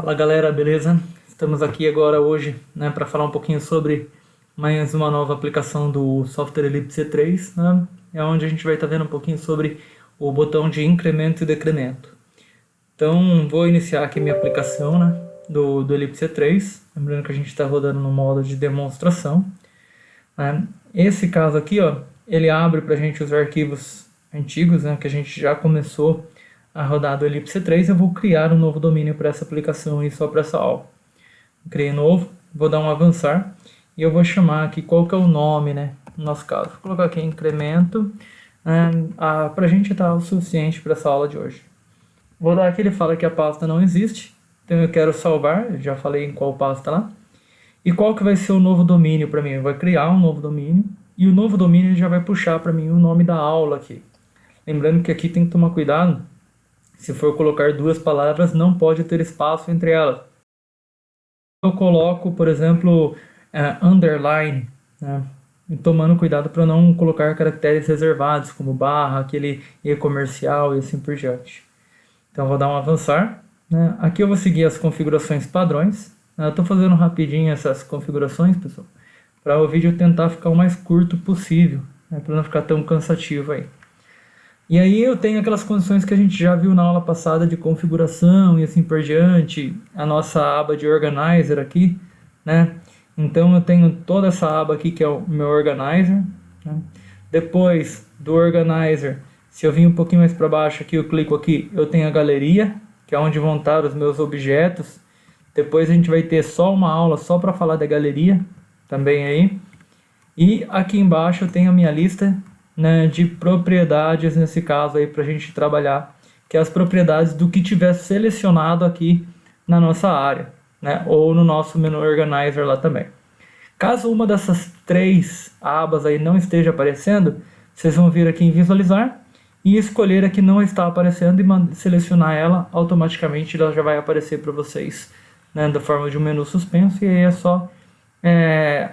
Fala galera, beleza? Estamos aqui agora hoje, para falar um pouquinho sobre mais uma nova aplicação do software Ellipse C3, né? É onde a gente vai estar vendo um pouquinho sobre o botão de incremento e decremento. Então vou iniciar aqui minha aplicação, do Ellipse C3, lembrando que a gente está rodando no modo de demonstração, né? Esse caso aqui, ó, ele abre para a gente os arquivos antigos, que a gente já começou a rodar do Ellipse C3. Eu vou criar um novo domínio para essa aplicação e só para essa aula. Criei novo, vou dar um avançar e eu vou chamar aqui qual que é o nome, no nosso caso. Vou colocar aqui incremento, para a gente estar o suficiente para essa aula de hoje. Vou dar aqui, ele fala que a pasta não existe, então eu quero salvar, já falei em qual pasta lá. E qual que vai ser o novo domínio para mim? Vai criar um novo domínio e o novo domínio já vai puxar para mim o nome da aula aqui. Lembrando que aqui tem que tomar cuidado. Se for colocar duas palavras, não pode ter espaço entre elas. Eu coloco, por exemplo, underline, tomando cuidado para não colocar caracteres reservados, como barra, aquele e comercial e assim por diante. Então, vou dar um avançar. Aqui eu vou seguir as configurações padrões. Eu estou fazendo rapidinho essas configurações, pessoal, para o vídeo tentar ficar o mais curto possível, para não ficar tão cansativo aí. E aí eu tenho aquelas condições que a gente já viu na aula passada de configuração e assim por diante, a nossa aba de Organizer aqui, Então eu tenho toda essa aba aqui que é o meu Organizer, Depois do Organizer, se eu vir um pouquinho mais para baixo aqui, eu clico aqui, eu tenho a galeria, que é onde vão estar os meus objetos. Depois a gente vai ter só uma aula só para falar da galeria, também aí. E aqui embaixo eu tenho a minha lista de propriedades, nesse caso aí, para a gente trabalhar, que é as propriedades do que tiver selecionado aqui na nossa área, ou no nosso menu Organizer lá também. Caso uma dessas três abas aí não esteja aparecendo, vocês vão vir aqui em visualizar e escolher a que não está aparecendo e selecionar ela, automaticamente ela já vai aparecer para vocês, da forma de um menu suspenso, e aí é só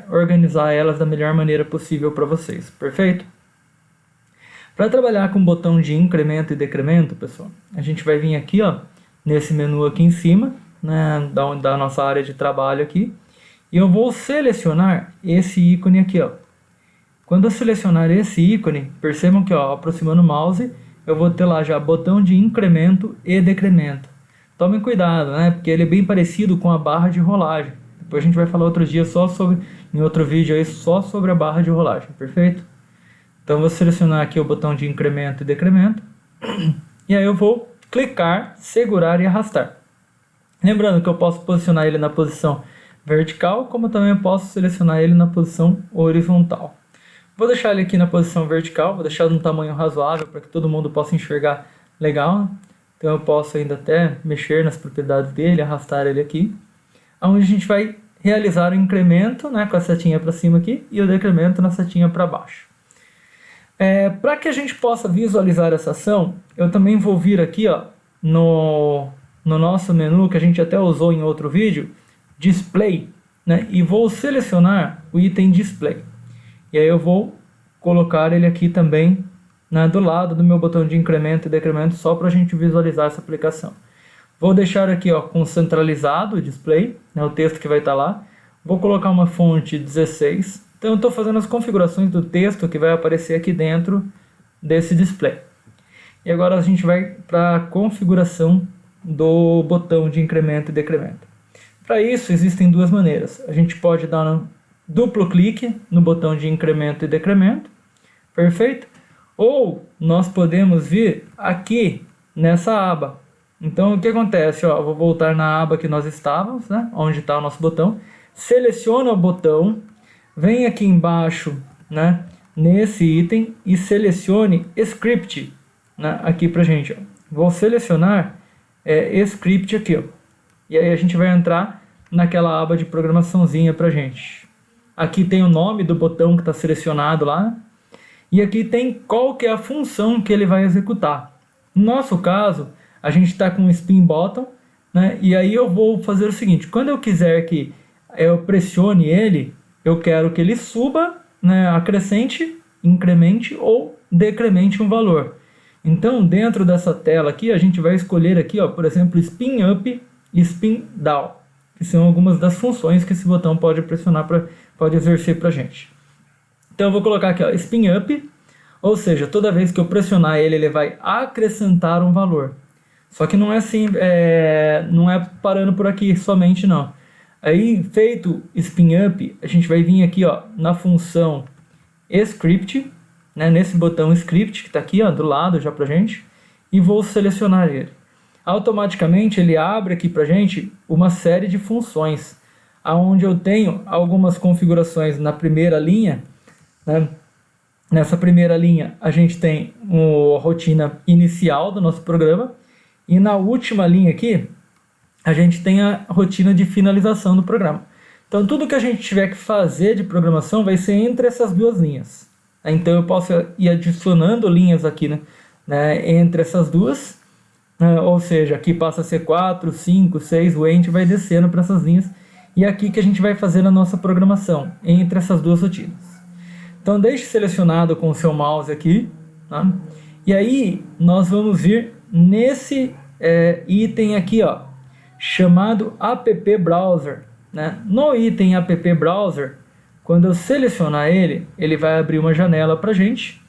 organizar elas da melhor maneira possível para vocês, perfeito? Para trabalhar com o botão de incremento e decremento, pessoal, a gente vai vir aqui, ó, nesse menu aqui em cima, da nossa área de trabalho aqui, e eu vou selecionar esse ícone aqui, ó. Quando eu selecionar esse ícone, percebam que, ó, aproximando o mouse, eu vou ter lá já botão de incremento e decremento. Tomem cuidado, porque ele é bem parecido com a barra de rolagem. Depois a gente vai falar outro dia em outro vídeo aí, só sobre a barra de rolagem, perfeito? Então, vou selecionar aqui o botão de incremento e decremento. E aí eu vou clicar, segurar e arrastar. Lembrando que eu posso posicionar ele na posição vertical, como também posso selecionar ele na posição horizontal. Vou deixar ele aqui na posição vertical, vou deixar num tamanho razoável para que todo mundo possa enxergar legal. Então, eu posso ainda até mexer nas propriedades dele, arrastar ele aqui. Onde a gente vai realizar o incremento, com a setinha para cima aqui, e o decremento na setinha para baixo. Para que a gente possa visualizar essa ação, eu também vou vir aqui, ó, no nosso menu, que a gente até usou em outro vídeo, Display, e vou selecionar o item Display. E aí eu vou colocar ele aqui também, do lado do meu botão de incremento e decremento, só para a gente visualizar essa aplicação. Vou deixar aqui, ó, com centralizado o display, o texto que vai estar lá. Vou colocar uma fonte 16. Então eu estou fazendo as configurações do texto que vai aparecer aqui dentro desse display. E agora a gente vai para a configuração do botão de incremento e decremento. Para isso existem duas maneiras. A gente pode dar um duplo clique no botão de incremento e decremento, perfeito? Ou nós podemos vir aqui nessa aba. Então o que acontece? Ó, eu vou voltar na aba que nós estávamos, onde está o nosso botão. Seleciona o botão. Vem aqui embaixo, nesse item e selecione Script, aqui pra gente, ó. Vou selecionar Script aqui, ó. E aí a gente vai entrar naquela aba de programaçãozinha pra gente. Aqui tem o nome do botão que está selecionado lá. E aqui tem qual que é a função que ele vai executar. No nosso caso, a gente está com o Spin Button, e aí eu vou fazer o seguinte, quando eu quiser que eu pressione ele, eu quero que ele suba, acrescente, incremente ou decremente um valor. Então, dentro dessa tela aqui, a gente vai escolher aqui, ó, por exemplo, Spin Up spin down, que são algumas das funções que esse botão pode pressionar, pode exercer para a gente. Então eu vou colocar aqui, ó, spin up, ou seja, toda vez que eu pressionar ele, ele vai acrescentar um valor. Só que não é assim, não é parando por aqui somente não. Aí, feito spin up, a gente vai vir aqui, ó, na função script, né, nesse botão script que está aqui, ó, do lado já pra gente, e vou selecionar ele. Automaticamente ele abre aqui pra gente uma série de funções, aonde eu tenho algumas configurações na primeira linha, né? Nessa primeira linha a gente tem a rotina inicial do nosso programa, e na última linha aqui a gente tem a rotina de finalização do programa. Então tudo que a gente tiver que fazer de programação vai ser entre essas duas linhas. Então eu posso ir adicionando linhas aqui, né, entre essas duas, ou seja, aqui passa a ser 4, 5, 6, o ente vai descendo para essas linhas, e é aqui que a gente vai fazer a nossa programação, entre essas duas rotinas. Então deixe selecionado com o seu mouse aqui, tá? E aí nós vamos vir nesse item aqui, ó, chamado App Browser, né? No item App Browser, quando eu selecionar ele, ele vai abrir uma janela para a gente,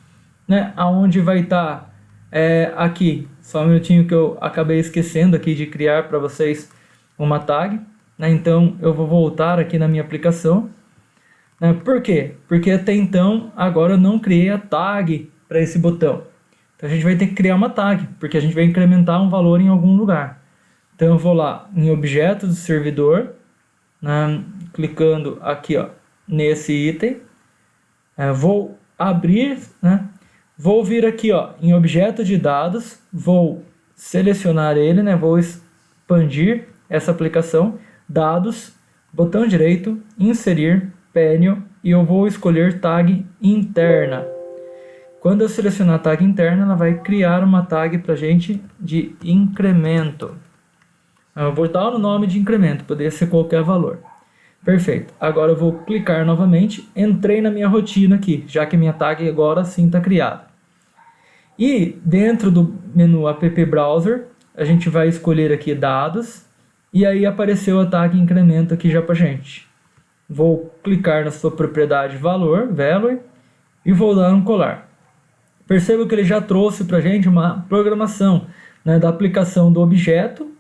né? Onde vai estar aqui, só um minutinho que eu acabei esquecendo aqui de criar para vocês uma tag, né? Então eu vou voltar aqui na minha aplicação, né? Por quê? Porque até então, agora eu não criei a tag para esse botão. Então a gente vai ter que criar uma tag, porque a gente vai incrementar um valor em algum lugar. Então eu vou lá em objetos do servidor, né? Clicando aqui, ó, nesse item, vou abrir, né? Vou vir aqui, ó, em objeto de dados, vou selecionar ele, né? Vou expandir essa aplicação, dados, botão direito, inserir, panel, e eu vou escolher tag interna. Quando eu selecionar a tag interna, ela vai criar uma tag para gente de incremento. Eu vou dar o nome de incremento, poderia ser qualquer valor. Perfeito. Agora eu vou clicar novamente, entrei na minha rotina aqui, já que minha tag agora sim está criada. E dentro do menu App Browser, a gente vai escolher aqui dados, e aí apareceu a tag incremento aqui já para gente. Vou clicar na sua propriedade valor, value, e vou dar um colar. Perceba que ele já trouxe para gente uma programação, né, da aplicação do objeto,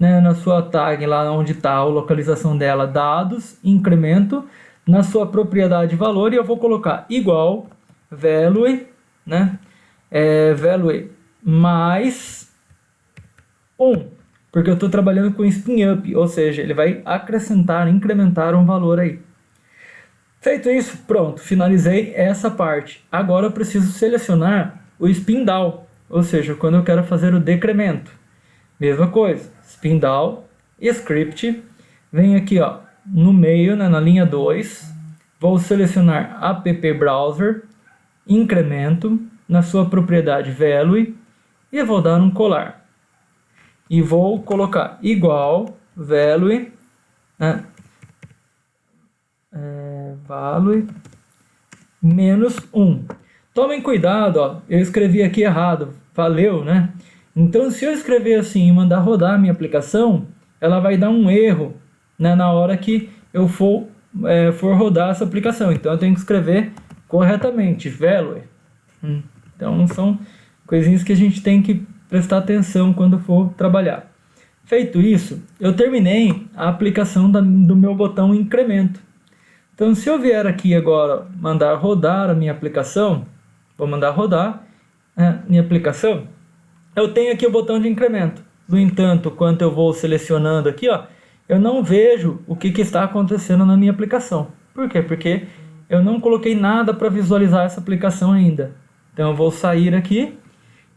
né, na sua tag lá onde está a localização dela, dados, incremento, na sua propriedade valor, e eu vou colocar igual value, né, value mais 1, porque eu estou trabalhando com spin up, ou seja, ele vai acrescentar, incrementar um valor aí. Feito isso, pronto, finalizei essa parte. Agora eu preciso selecionar o spin down, ou seja, quando eu quero fazer o decremento. Mesma coisa, spin down, script, vem aqui, ó, no meio, né, na linha 2, vou selecionar App Browser, incremento, na sua propriedade value, e vou dar um colar. E vou colocar igual value, né, value menos 1. Tomem cuidado, ó, eu escrevi aqui errado, valeu, né? Então, se eu escrever assim e mandar rodar a minha aplicação, ela vai dar um erro, né, na hora que eu for rodar essa aplicação. Então, eu tenho que escrever corretamente, value. Então, são coisinhas que a gente tem que prestar atenção quando for trabalhar. Feito isso, eu terminei a aplicação do meu botão incremento. Então, se eu vier aqui agora mandar rodar a minha aplicação, vou mandar rodar minha aplicação, eu tenho aqui o botão de incremento. No entanto, quando eu vou selecionando aqui, ó, eu não vejo o que está acontecendo na minha aplicação. Por quê? Porque eu não coloquei nada para visualizar essa aplicação ainda. Então eu vou sair aqui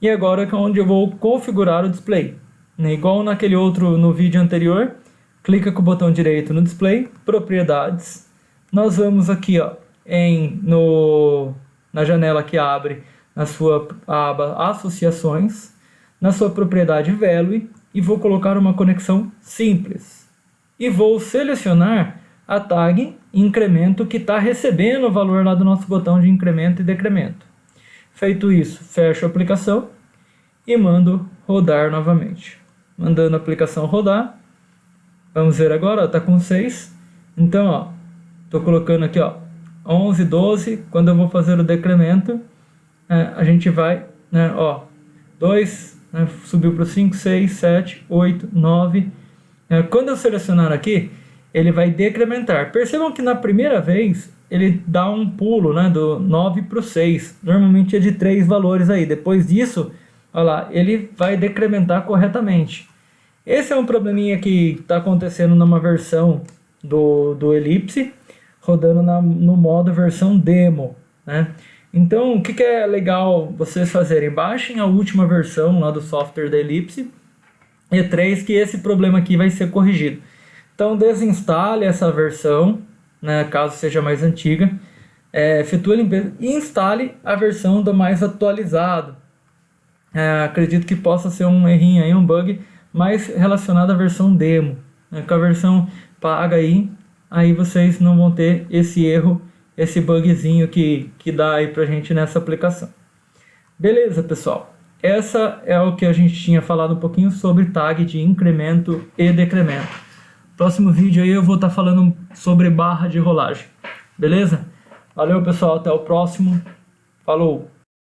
e agora é onde eu vou configurar o display. Igual naquele outro, no vídeo anterior, clica com o botão direito no display, propriedades. Nós vamos aqui, ó, na janela que abre na sua aba associações, na sua propriedade value, e vou colocar uma conexão simples. E vou selecionar a tag incremento que está recebendo o valor lá do nosso botão de incremento e decremento. Feito isso, fecho a aplicação e mando rodar novamente. Mandando a aplicação rodar, Vamos ver agora, está com 6. Então, ó, estou colocando aqui, ó, 11, 12. Quando eu vou fazer o decremento, a gente vai, né, ó, 2, né, subiu para 5, 6, 7, 8, 9. Quando eu selecionar aqui, ele vai decrementar. Percebam que na primeira vez ele dá um pulo, né, do 9 para o 6. Normalmente é de 3 valores aí. Depois disso, olha lá, ele vai decrementar corretamente. Esse é um probleminha que está acontecendo numa versão do Ellipse, rodando no modo versão demo, né? Então, o que é legal vocês fazerem? Baixem a última versão lá do software da Ellipse E3, que esse problema aqui vai ser corrigido. Então, desinstale essa versão, né, caso seja mais antiga, efetue a limpeza e instale a versão do mais atualizado. Acredito que possa ser um errinho aí, um bug mais relacionado à versão demo, né? Com a versão paga aí vocês não vão ter esse erro, esse bugzinho que dá aí pra gente nessa aplicação. Beleza, pessoal? Essa é o que a gente tinha falado um pouquinho sobre tag de incremento e decremento. Próximo vídeo aí eu vou estar falando sobre barra de rolagem. Beleza? Valeu, pessoal. Até o próximo. Falou!